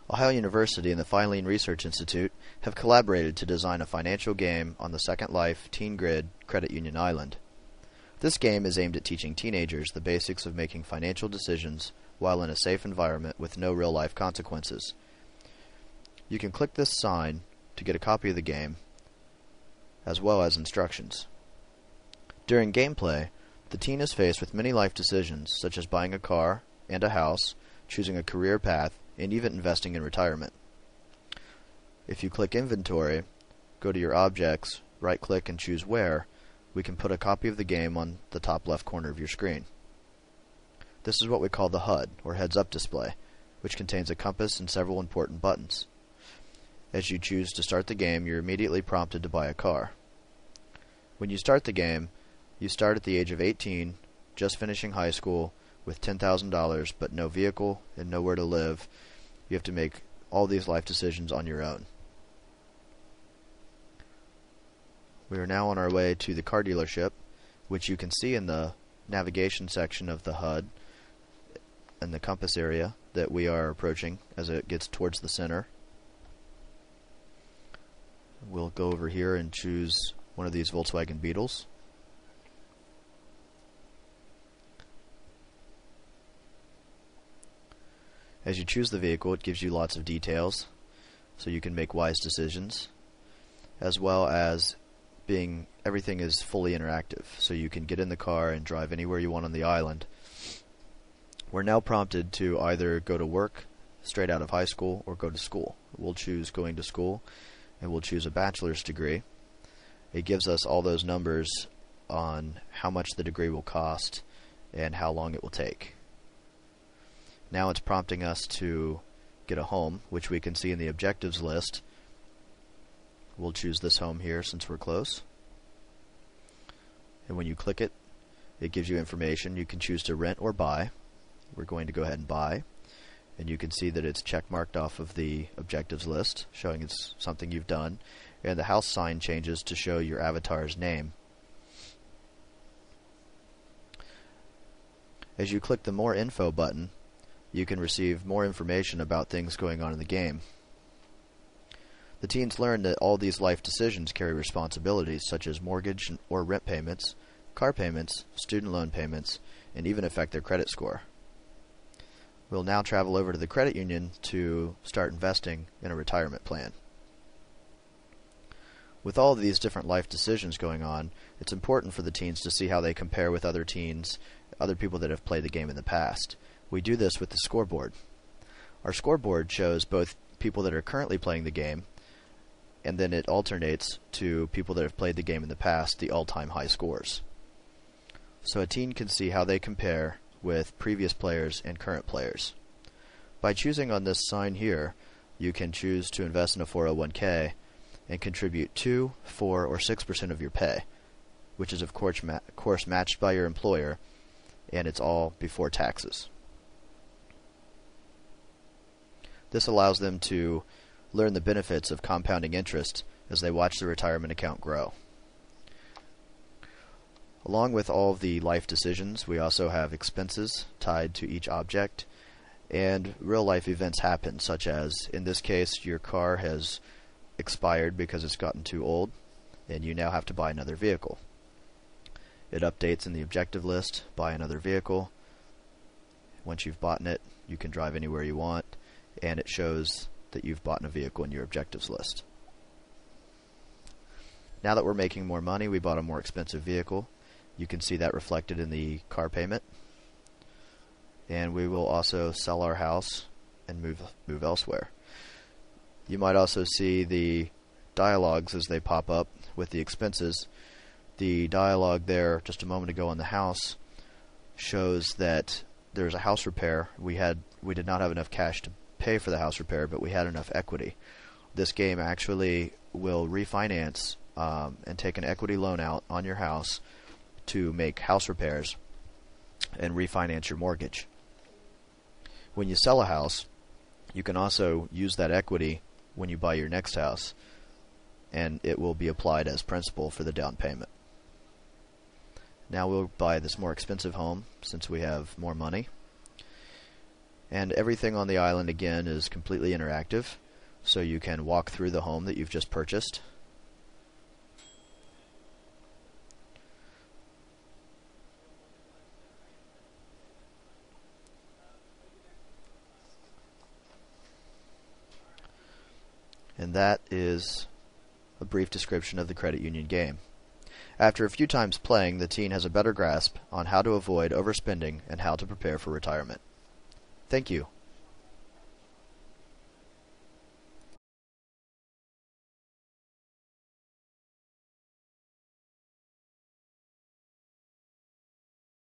Ohio University and the Filene Research Institute have collaborated to design a financial game on the Second Life Teen Grid Credit Union Island. This game is aimed at teaching teenagers the basics of making financial decisions while in a safe environment with no real-life consequences. You can click this sign to get a copy of the game, as well as instructions. During gameplay, the teen is faced with many life decisions, such as buying a car and a house, choosing a career path, and even investing in retirement. If you click Inventory, go to your objects, right-click and choose Where, we can put a copy of the game on the top left corner of your screen. This is what we call the HUD, or heads-up display, which contains a compass and several important buttons. As you choose to start the game, you're immediately prompted to buy a car. When you start the game, you start at the age of 18, just finishing high school, with $10,000 but no vehicle and nowhere to live. You have to make all these life decisions on your own. We are now on our way to the car dealership, which you can see in the navigation section of the HUD and the compass area that we are approaching as it gets towards the center. We'll go over here and choose one of these Volkswagen Beetles. As you choose the vehicle, it gives you lots of details so you can make wise decisions, as well as everything is fully interactive, so you can get in the car and drive anywhere you want on the island. We're now prompted to either go to work straight out of high school or go to school. We'll choose going to school, and we'll choose a bachelor's degree. It gives us all those numbers on how much the degree will cost and how long it will take. Now it's prompting us to get a home, which we can see in the objectives list. We'll choose this home here since we're close. And when you click it, it gives you information. You can choose to rent or buy. We're going to go ahead and buy. And you can see that it's checkmarked off of the objectives list, showing it's something you've done. And the house sign changes to show your avatar's name. As you click the More Info button, you can receive more information about things going on in the game. The teens learn that all these life decisions carry responsibilities such as mortgage or rent payments, car payments, student loan payments, and even affect their credit score. We'll now travel over to the credit union to start investing in a retirement plan. With all of these different life decisions going on, it's important for the teens to see how they compare with other teens, other people that have played the game in the past. We do this with the scoreboard. Our scoreboard shows both people that are currently playing the game, and then it alternates to people that have played the game in the past, the all-time high scores. So a teen can see how they compare with previous players and current players. By choosing on this sign here, you can choose to invest in a 401k and contribute 2, 4, or 6% of your pay, which is of course matched by your employer, and it's all before taxes. This allows them to learn the benefits of compounding interest as they watch the retirement account grow. Along with all of the life decisions, we also have expenses tied to each object, and real-life events happen, such as, in this case, your car has expired because it's gotten too old, and you now have to buy another vehicle. It updates in the objective list, buy another vehicle. Once you've bought it, you can drive anywhere you want, and it shows that you've bought a vehicle in your objectives list. Now that we're making more money, we bought a more expensive vehicle. You can see that reflected in the car payment. And we will also sell our house and move elsewhere. You might also see the dialogues as they pop up with the expenses. The dialogue there just a moment ago on the house shows that there's a house repair. We did not have enough cash to pay for the house repair, but we had enough equity. This game actually will refinance and take an equity loan out on your house to make house repairs and refinance your mortgage. When you sell a house, you can also use that equity when you buy your next house, and it will be applied as principal for the down payment. Now we'll buy this more expensive home since we have more money. And everything on the island again is completely interactive, so you can walk through the home that you've just purchased. And that is a brief description of the credit union game. After a few times playing, the teen has a better grasp on how to avoid overspending and how to prepare for retirement. Thank you.